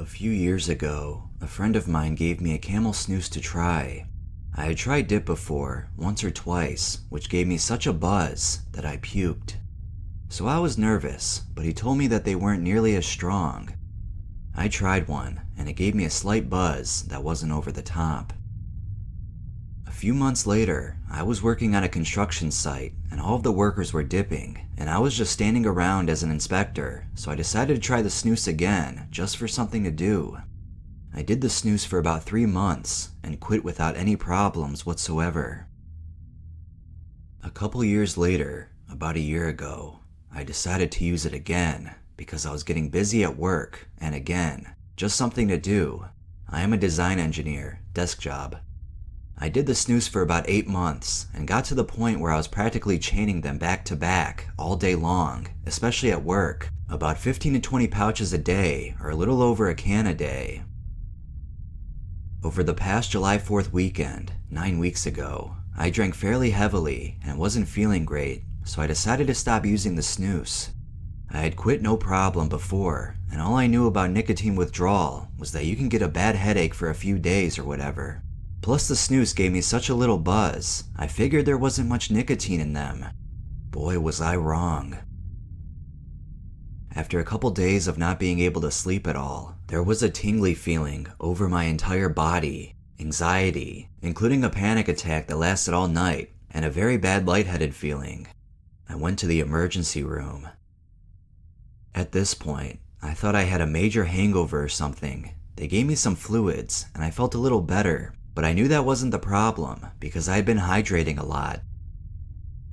A few years ago, a friend of mine gave me a Camel snus to try. I had tried dip before, once or twice, which gave me such a buzz that I puked. So I was nervous, but he told me that they weren't nearly as strong. I tried one, and it gave me a slight buzz that wasn't over the top. A few months later, I was working on a construction site, and all of the workers were dipping, and I was just standing around as an inspector, so I decided to try the snus again, just for something to do. I did the snus for about 3 months, and quit without any problems whatsoever. A couple years later, about a year ago, I decided to use it again, because I was getting busy at work, and again, just something to do. I am a design engineer, desk job. I did the snus for about 8 months, and got to the point where I was practically chaining them back to back all day long, especially at work, about 15 to 20 pouches a day, or a little over a can a day. Over the past July 4th weekend, 9 weeks ago, I drank fairly heavily and wasn't feeling great, so I decided to stop using the snus. I had quit no problem before, and all I knew about nicotine withdrawal was that you can get a bad headache for a few days or whatever. Plus the snus gave me such a little buzz, I figured there wasn't much nicotine in them. Boy, was I wrong. After a couple days of not being able to sleep at all, there was a tingly feeling over my entire body, anxiety, including a panic attack that lasted all night, and a very bad lightheaded feeling. I went to the emergency room. At this point, I thought I had a major hangover or something. They gave me some fluids, and I felt a little better, but I knew that wasn't the problem because I had been hydrating a lot.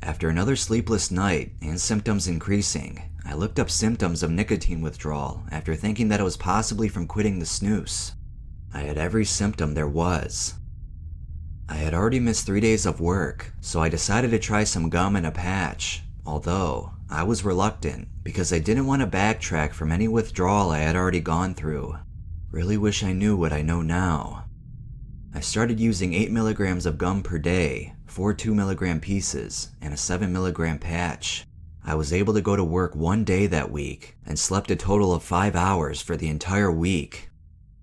After another sleepless night and symptoms increasing, I looked up symptoms of nicotine withdrawal after thinking that it was possibly from quitting the snus. I had every symptom there was. I had already missed 3 days of work, so I decided to try some gum and a patch, although I was reluctant because I didn't want to backtrack from any withdrawal I had already gone through. Really wish I knew what I know now. I started using 8 milligrams of gum per day, 4 2-milligram pieces, and a 7-milligram patch. I was able to go to work 1 day that week and slept a total of 5 hours for the entire week.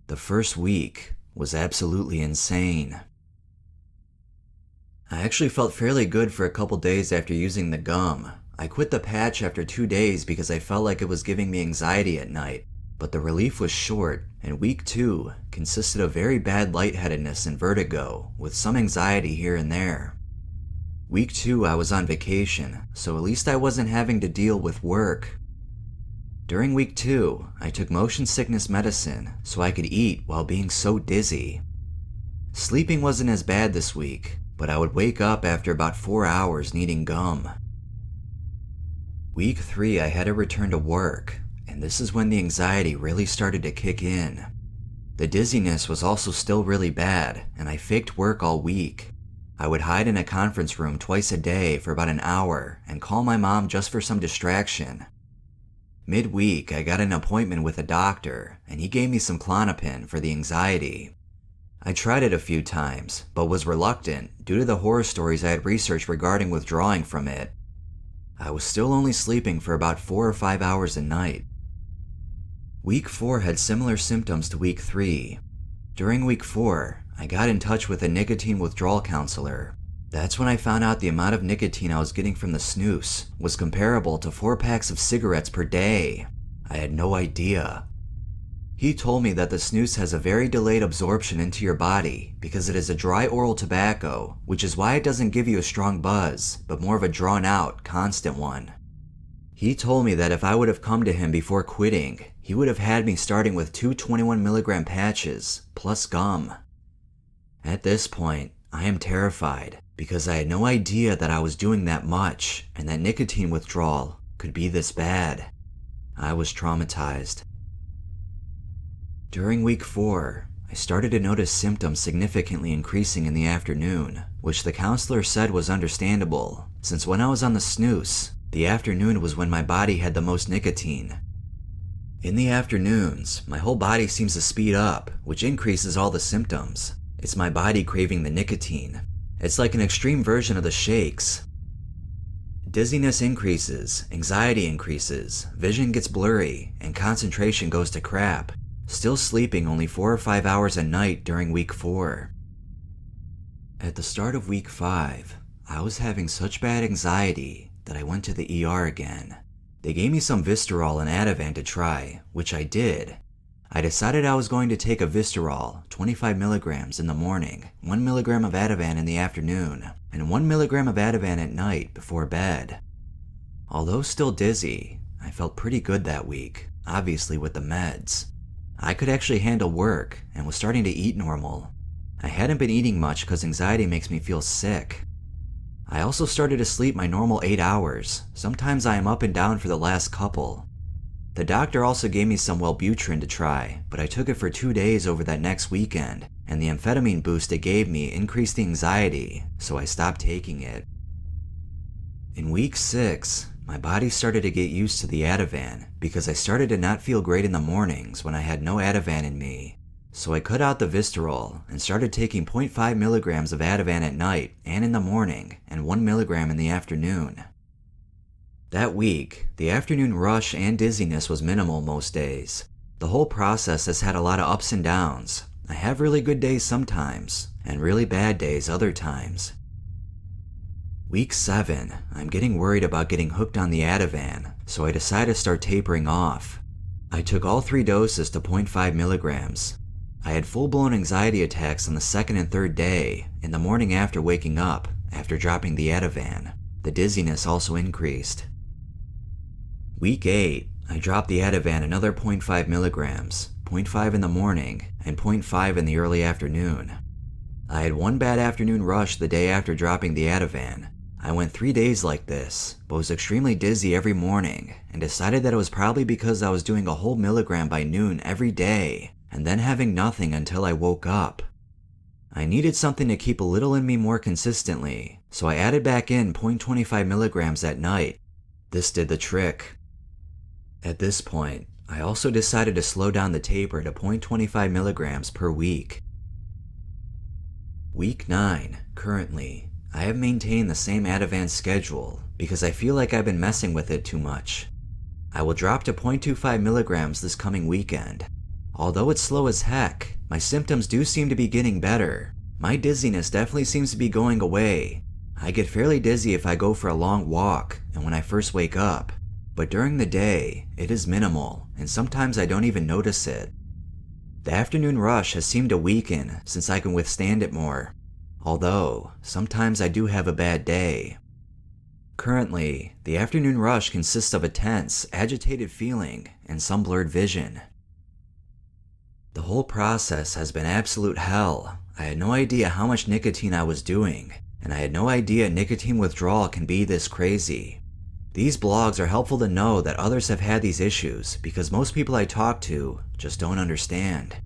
The first week was absolutely insane. I actually felt fairly good for a couple days after using the gum. I quit the patch after 2 days because I felt like it was giving me anxiety at night, but the relief was short, and week 2 consisted of very bad lightheadedness and vertigo, with some anxiety here and there. Week 2 I was on vacation, so at least I wasn't having to deal with work. During week 2, I took motion sickness medicine so I could eat while being so dizzy. Sleeping wasn't as bad this week, but I would wake up after about 4 hours needing gum. Week 3 I had to return to work, and this is when the anxiety really started to kick in. The dizziness was also still really bad, and I faked work all week. I would hide in a conference room twice a day for about an hour and call my mom just for some distraction. Midweek, I got an appointment with a doctor, and he gave me some Klonopin for the anxiety. I tried it a few times, but was reluctant due to the horror stories I had researched regarding withdrawing from it. I was still only sleeping for about 4 or 5 hours a night. Week 4 had similar symptoms to week 3. During week 4, I got in touch with a nicotine withdrawal counselor. That's when I found out the amount of nicotine I was getting from the snus was comparable to 4 packs of cigarettes per day. I had no idea. He told me that the snus has a very delayed absorption into your body because it is a dry oral tobacco, which is why it doesn't give you a strong buzz, but more of a drawn-out, constant one. He told me that if I would have come to him before quitting, he would have had me starting with 2 21-milligram patches, plus gum. At this point, I am terrified because I had no idea that I was doing that much and that nicotine withdrawal could be this bad. I was traumatized. During week 4, I started to notice symptoms significantly increasing in the afternoon, which the counselor said was understandable, since when I was on the snus, the afternoon was when my body had the most nicotine. In the afternoons, my whole body seems to speed up, which increases all the symptoms. It's my body craving the nicotine. It's like an extreme version of the shakes. Dizziness increases, anxiety increases, vision gets blurry, and concentration goes to crap. still sleeping only 4 or 5 hours a night during week 4. At the start of week 5, I was having such bad anxiety that I went to the ER again. They gave me some Withdrawal and Ativan to try, which I did. I decided I was going to take a Withdrawal, 25 milligrams in the morning, 1 milligram of Ativan in the afternoon, and 1 milligram of Ativan at night before bed. Although still dizzy, I felt pretty good that week, obviously with the meds. I could actually handle work and was starting to eat normal. I hadn't been eating much because anxiety makes me feel sick. I also started to sleep my normal 8 hours. Sometimes I am up and down for the last couple. The doctor also gave me some Wellbutrin to try, but I took it for 2 days over that next weekend, and the amphetamine boost it gave me increased the anxiety, so I stopped taking it. In week 6, my body started to get used to the Ativan because I started to not feel great in the mornings when I had no Ativan in me. So I cut out the Withdrawal and started taking 0.5 milligrams of Ativan at night and in the morning, and 1 milligram in the afternoon. That week, the afternoon rush and dizziness was minimal most days. The whole process has had a lot of ups and downs. I have really good days sometimes, and really bad days other times. Week 7, I'm getting worried about getting hooked on the Ativan, so I decided to start tapering off. I took all 3 doses to 0.5 milligrams. I had full-blown anxiety attacks on the 2nd and 3rd day, in the morning after waking up, after dropping the Ativan. The dizziness also increased. Week 8, I dropped the Ativan another 0.5 milligrams, 0.5 in the morning, and 0.5 in the early afternoon. I had one bad afternoon rush the day after dropping the Ativan. I went 3 days like this, but was extremely dizzy every morning, and decided that it was probably because I was doing a whole milligram by noon every day, and then having nothing until I woke up. I needed something to keep a little in me more consistently, so I added back in 0.25 milligrams at night. This did the trick. At this point, I also decided to slow down the taper to 0.25 milligrams per week. Week 9, currently, I have maintained the same Ativan schedule because I feel like I've been messing with it too much. I will drop to 0.25 milligrams this coming weekend. Although it's slow as heck, my symptoms do seem to be getting better. My dizziness definitely seems to be going away. I get fairly dizzy if I go for a long walk and when I first wake up, but during the day, it is minimal and sometimes I don't even notice it. The afternoon rush has seemed to weaken since I can withstand it more, although sometimes I do have a bad day. Currently, the afternoon rush consists of a tense, agitated feeling and some blurred vision. The whole process has been absolute hell. I had no idea how much nicotine I was doing, and I had no idea nicotine withdrawal can be this crazy. These blogs are helpful to know that others have had these issues because most people I talk to just don't understand.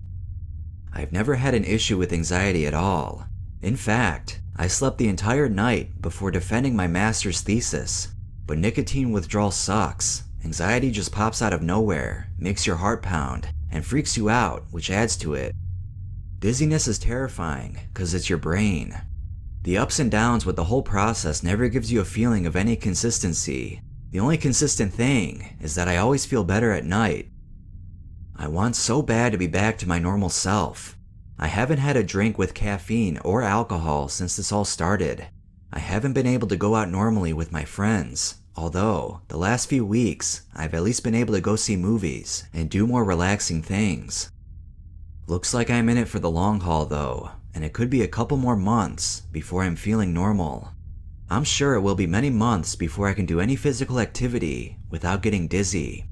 I've never had an issue with anxiety at all. In fact, I slept the entire night before defending my master's thesis. But nicotine withdrawal sucks. Anxiety just pops out of nowhere, makes your heart pound, and freaks you out, which adds to it. Dizziness is terrifying because it's your brain. The ups and downs with the whole process never gives you a feeling of any consistency. The only consistent thing is that I always feel better at night. I want so bad to be back to my normal self. I haven't had a drink with caffeine or alcohol since this all started. I haven't been able to go out normally with my friends. Although, the last few weeks, I've at least been able to go see movies and do more relaxing things. Looks like I'm in it for the long haul though, and it could be a couple more months before I'm feeling normal. I'm sure it will be many months before I can do any physical activity without getting dizzy.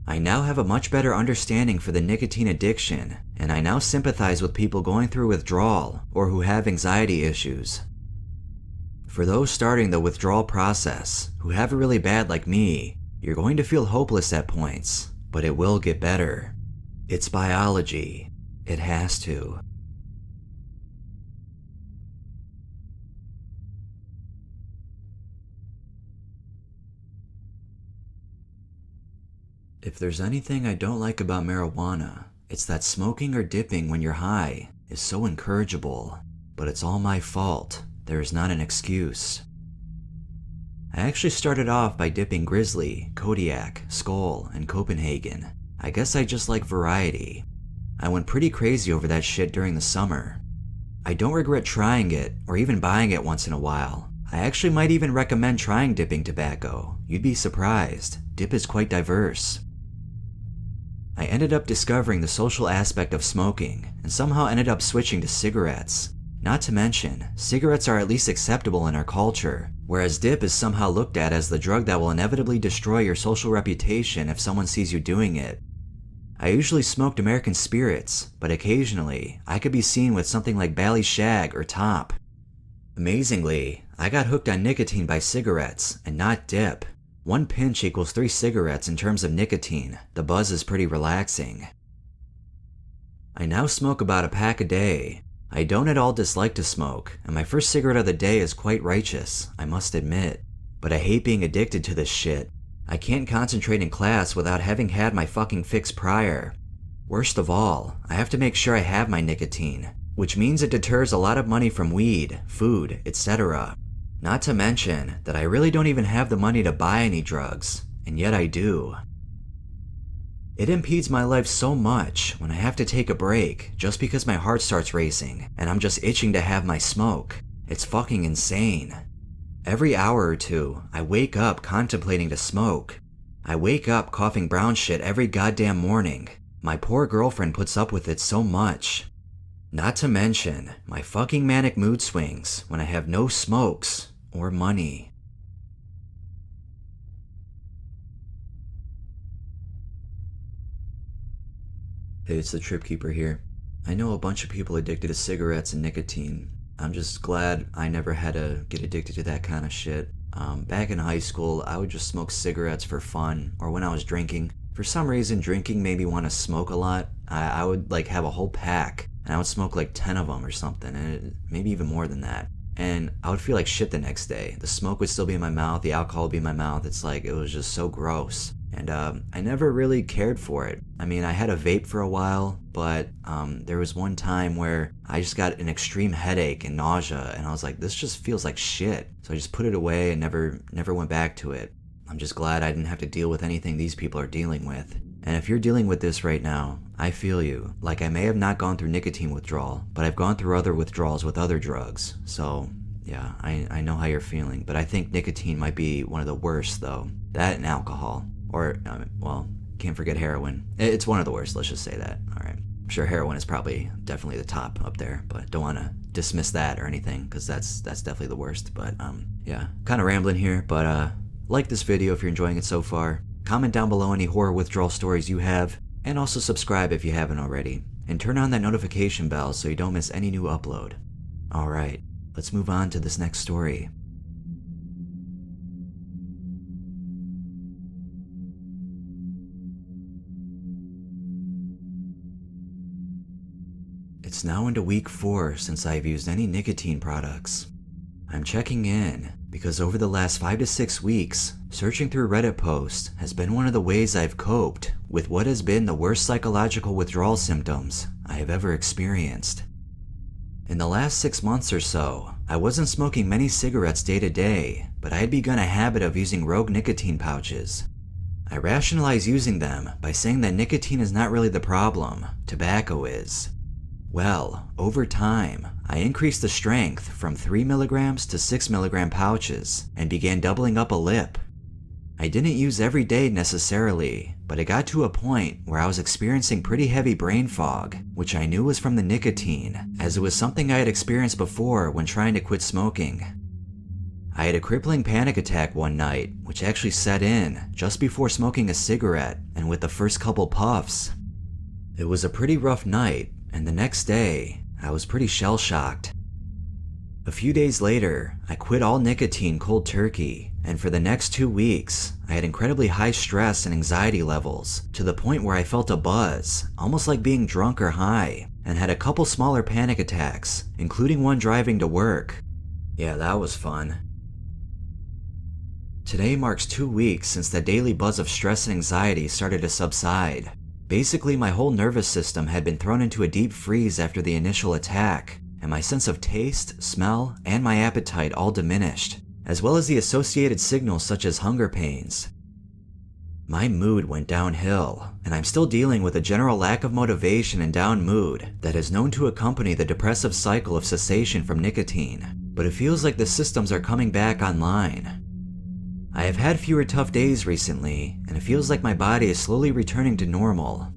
I now have a much better understanding for the nicotine addiction, and I now sympathize with people going through withdrawal or who have anxiety issues. For those starting the withdrawal process, who have it really bad like me, you're going to feel hopeless at points, but it will get better. It's biology. It has to. If there's anything I don't like about marijuana, it's that smoking or dipping when you're high is so incorrigible, but it's all my fault. There is not an excuse. I actually started off by dipping Grizzly, Kodiak, Skoal, and Copenhagen, I guess I just like variety. I went pretty crazy over that shit during the summer. I don't regret trying it or even buying it once in a while. I actually might even recommend trying dipping tobacco. You'd be surprised. Dip is quite diverse. I ended up discovering the social aspect of smoking and somehow ended up switching to cigarettes. Not to mention, cigarettes are at least acceptable in our culture, whereas dip is somehow looked at as the drug that will inevitably destroy your social reputation if someone sees you doing it. I usually smoked American spirits, but occasionally, I could be seen with something like Bally Shag or Top. Amazingly, I got hooked on nicotine by cigarettes, and not dip. 1 pinch equals 3 cigarettes in terms of nicotine. The buzz is pretty relaxing. I now smoke about a pack a day. I don't at all dislike to smoke, and my first cigarette of the day is quite righteous, I must admit. But I hate being addicted to this shit. I can't concentrate in class without having had my fucking fix prior. Worst of all, I have to make sure I have my nicotine, which means it deters a lot of money from weed, food, etc. Not to mention that I really don't even have the money to buy any drugs, and yet I do. It impedes my life so much when I have to take a break just because my heart starts racing and I'm just itching to have my smoke. It's fucking insane. Every hour or two, I wake up contemplating to smoke. I wake up coughing brown shit every goddamn morning. My poor girlfriend puts up with it so much. Not to mention my fucking manic mood swings when I have no smokes or money. Hey, it's the Trip Keeper here. I know a bunch of people addicted to cigarettes and nicotine. I'm just glad I never had to get addicted to that kind of shit. Back in high school, I would just smoke cigarettes for fun, or when I was drinking. For some reason, drinking made me want to smoke a lot. I would like have a whole pack, and I would smoke like 10 of them or something, and maybe even more than that. And I would feel like shit the next day. The smoke would still be in my mouth, the alcohol would be in my mouth. It's like, it was just so gross. And I never really cared for it. I mean, I had a vape for a while, but there was one time where I just got an extreme headache and nausea, and I was like, this just feels like shit. So I just put it away and never went back to it. I'm just glad I didn't have to deal with anything these people are dealing with. And if you're dealing with this right now, I feel you. Like, I may have not gone through nicotine withdrawal, but I've gone through other withdrawals with other drugs. So yeah, I know how you're feeling, but I think nicotine might be one of the worst though. That and alcohol. Or, well, can't forget heroin. It's one of the worst, let's just say that. Alright. I'm sure heroin is probably definitely the top up there, but don't want to dismiss that or anything, because that's definitely the worst. But, yeah, kind of rambling here, but, like this video if you're enjoying it so far. Comment down below any horror withdrawal stories you have, and also subscribe if you haven't already. And turn on that notification bell so you don't miss any new upload. Alright, let's move on to this next story. It's now into week 4 since I've used any nicotine products. I'm checking in because over the last 5 to 6 weeks, searching through Reddit posts has been one of the ways I've coped with what has been the worst psychological withdrawal symptoms I have ever experienced. In the last 6 months or so, I wasn't smoking many cigarettes day to day, but I had begun a habit of using rogue nicotine pouches. I rationalize using them by saying that nicotine is not really the problem, tobacco is. Well, over time, I increased the strength from 3 milligrams to 6 milligram pouches and began doubling up a lip. I didn't use every day necessarily, but it got to a point where I was experiencing pretty heavy brain fog, which I knew was from the nicotine, as it was something I had experienced before when trying to quit smoking. I had a crippling panic attack one night, which actually set in just before smoking a cigarette and with the first couple puffs. It was a pretty rough night, and the next day, I was pretty shell-shocked. A few days later, I quit all nicotine cold turkey, and for the next 2 weeks, I had incredibly high stress and anxiety levels, to the point where I felt a buzz, almost like being drunk or high, and had a couple smaller panic attacks, including one driving to work. Yeah, that was fun. Today marks 2 weeks since the daily buzz of stress and anxiety started to subside. Basically, my whole nervous system had been thrown into a deep freeze after the initial attack, and my sense of taste, smell, and my appetite all diminished, as well as the associated signals such as hunger pains. My mood went downhill, and I'm still dealing with a general lack of motivation and down mood that is known to accompany the depressive cycle of cessation from nicotine, but it feels like the systems are coming back online. I have had fewer tough days recently, and it feels like my body is slowly returning to normal.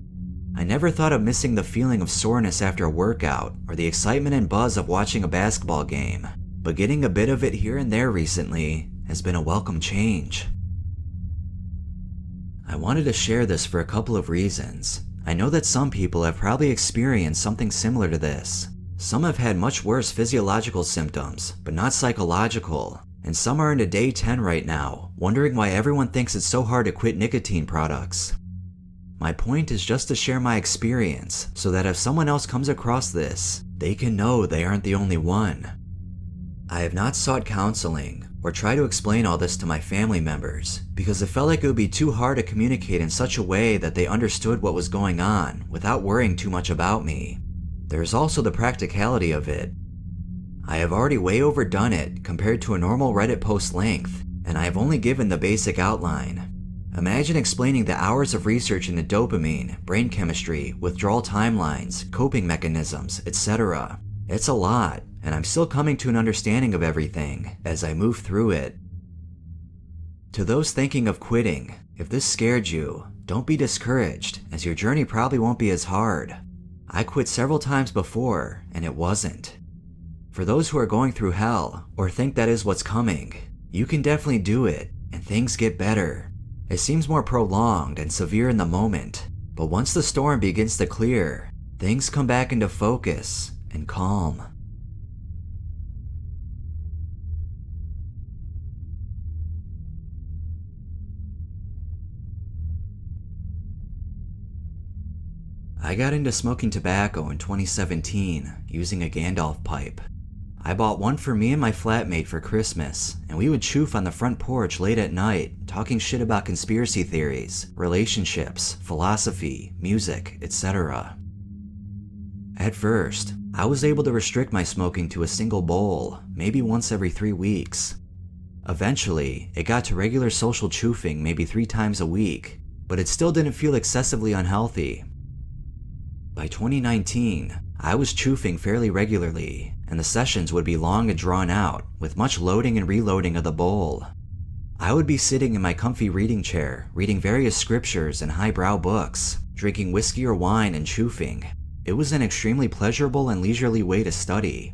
I never thought of missing the feeling of soreness after a workout or the excitement and buzz of watching a basketball game, but getting a bit of it here and there recently has been a welcome change. I wanted to share this for a couple of reasons. I know that some people have probably experienced something similar to this. Some have had much worse physiological symptoms, but not psychological, and some are into day 10 right now, wondering why everyone thinks it's so hard to quit nicotine products. My point is just to share my experience so that if someone else comes across this, they can know they aren't the only one. I have not sought counseling or tried to explain all this to my family members because it felt like it would be too hard to communicate in such a way that they understood what was going on without worrying too much about me. There is also the practicality of it. I have already way overdone it compared to a normal Reddit post length, and I have only given the basic outline. Imagine explaining the hours of research into dopamine, brain chemistry, withdrawal timelines, coping mechanisms, etc. It's a lot, and I'm still coming to an understanding of everything as I move through it. To those thinking of quitting, if this scared you, don't be discouraged, as your journey probably won't be as hard. I quit several times before, and it wasn't. For those who are going through hell, or think that is what's coming, you can definitely do it, and things get better. It seems more prolonged and severe in the moment, but once the storm begins to clear, things come back into focus and calm. I got into smoking tobacco in 2017 using a Gandalf pipe. I bought one for me and my flatmate for Christmas, and we would choof on the front porch late at night, talking shit about conspiracy theories, relationships, philosophy, music, etc. At first, I was able to restrict my smoking to a single bowl, maybe once every 3 weeks. Eventually, it got to regular social choofing maybe 3 times a week, but it still didn't feel excessively unhealthy. By 2019, I was choofing fairly regularly, and the sessions would be long and drawn out, with much loading and reloading of the bowl. I would be sitting in my comfy reading chair, reading various scriptures and highbrow books, drinking whiskey or wine and choofing. It was an extremely pleasurable and leisurely way to study.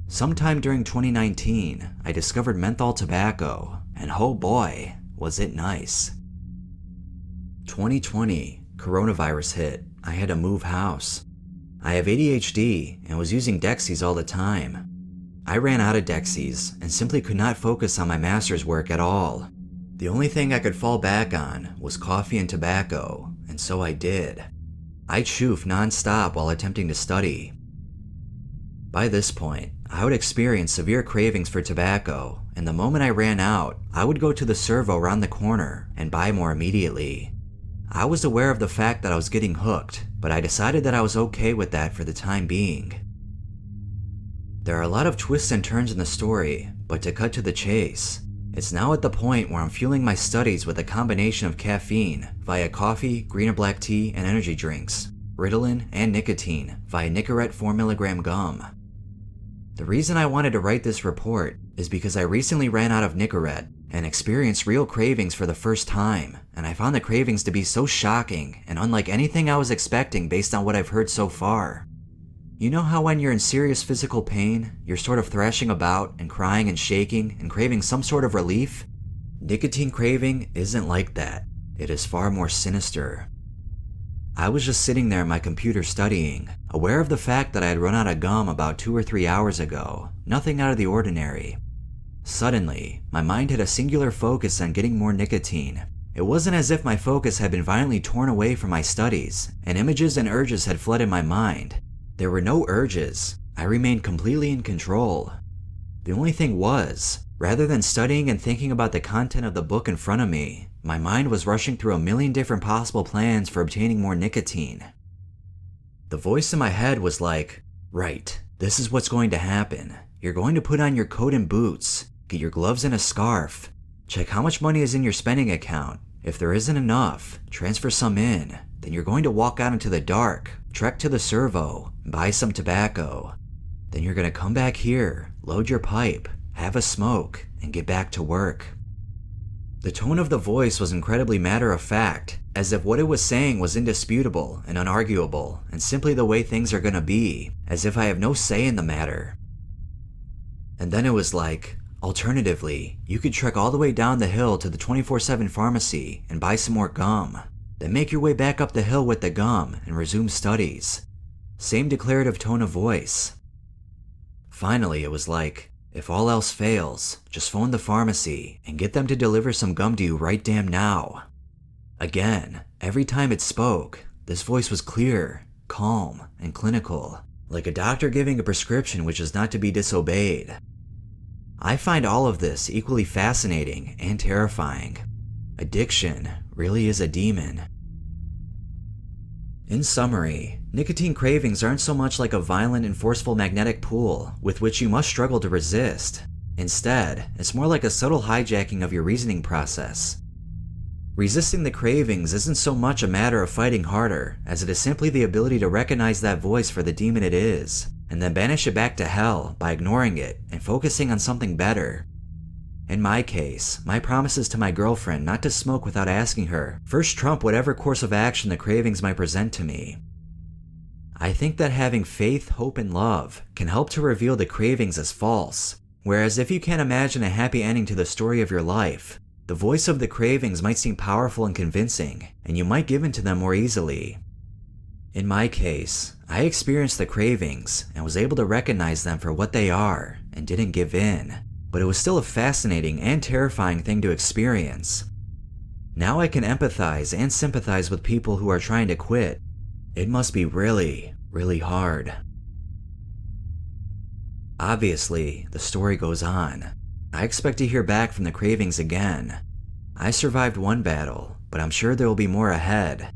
Sometime during 2019, I discovered menthol tobacco, and oh boy, was it nice. 2020, coronavirus hit. I had to move house. I have ADHD and was using Dexies all the time. I ran out of Dexies and simply could not focus on my master's work at all. The only thing I could fall back on was coffee and tobacco, and so I did. I choofed non-stop while attempting to study. By this point, I would experience severe cravings for tobacco, and the moment I ran out, I would go to the servo around the corner and buy more immediately. I was aware of the fact that I was getting hooked, but I decided that I was okay with that for the time being. There are a lot of twists and turns in the story, but to cut to the chase, it's now at the point where I'm fueling my studies with a combination of caffeine via coffee, green or black tea, and energy drinks, Ritalin, and nicotine via Nicorette 4mg gum. The reason I wanted to write this report is because I recently ran out of Nicorette and experienced real cravings for the first time, and I found the cravings to be so shocking and unlike anything I was expecting based on what I've heard so far. You know how when you're in serious physical pain, you're sort of thrashing about and crying and shaking and craving some sort of relief? Nicotine craving isn't like that. It is far more sinister. I was just sitting there at my computer studying, aware of the fact that I had run out of gum about 2 or 3 hours ago, nothing out of the ordinary. Suddenly, my mind had a singular focus on getting more nicotine. It wasn't as if my focus had been violently torn away from my studies, and images and urges had flooded my mind. There were no urges. I remained completely in control. The only thing was, rather than studying and thinking about the content of the book in front of me, my mind was rushing through a million different possible plans for obtaining more nicotine. The voice in my head was like, right, this is what's going to happen. You're going to put on your coat and boots, get your gloves and a scarf, check how much money is in your spending account, If there isn't enough, transfer some in. Then you're going to walk out into the dark, trek to the servo, buy some tobacco. Then you're going to come back here, load your pipe, have a smoke, and get back to work. The tone of the voice was incredibly matter-of-fact, as if what it was saying was indisputable and unarguable, and simply the way things are gonna be, as if I have no say in the matter. And then it was like, alternatively, you could trek all the way down the hill to the 24/7 pharmacy and buy some more gum, then make your way back up the hill with the gum and resume studies. Same declarative tone of voice. Finally, it was like, if all else fails, just phone the pharmacy and get them to deliver some gum to you right damn now. Again, every time it spoke, this voice was clear, calm, and clinical, like a doctor giving a prescription which is not to be disobeyed. I find all of this equally fascinating and terrifying. Addiction really is a demon. In summary, nicotine cravings aren't so much like a violent and forceful magnetic pull with which you must struggle to resist. Instead, it's more like a subtle hijacking of your reasoning process. Resisting the cravings isn't so much a matter of fighting harder as it is simply the ability to recognize that voice for the demon it is, and then banish it back to hell by ignoring it and focusing on something better. In my case, my promises to my girlfriend not to smoke without asking her first trump whatever course of action the cravings might present to me. I think that having faith, hope, and love can help to reveal the cravings as false, whereas if you can't imagine a happy ending to the story of your life, the voice of the cravings might seem powerful and convincing, and you might give in to them more easily. In my case, I experienced the cravings and was able to recognize them for what they are and didn't give in. But it was still a fascinating and terrifying thing to experience. Now I can empathize and sympathize with people who are trying to quit. It must be really, really hard. Obviously, the story goes on. I expect to hear back from the cravings again. I survived one battle, but I'm sure there will be more ahead.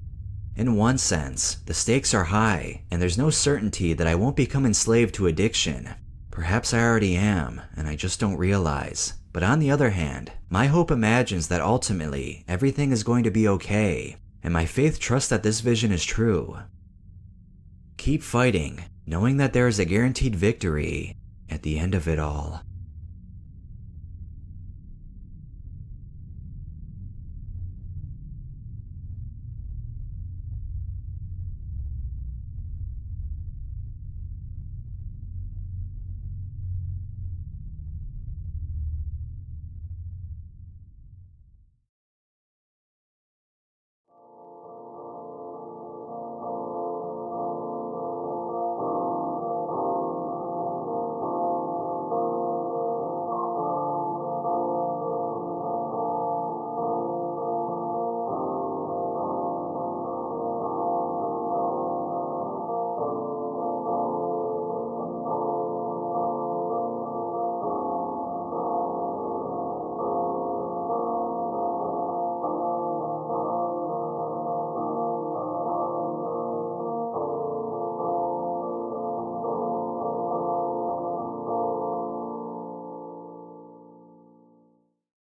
In one sense, the stakes are high, and there's no certainty that I won't become enslaved to addiction. Perhaps I already am, and I just don't realize. But on the other hand, my hope imagines that ultimately, everything is going to be okay, and my faith trusts that this vision is true. Keep fighting, knowing that there is a guaranteed victory at the end of it all.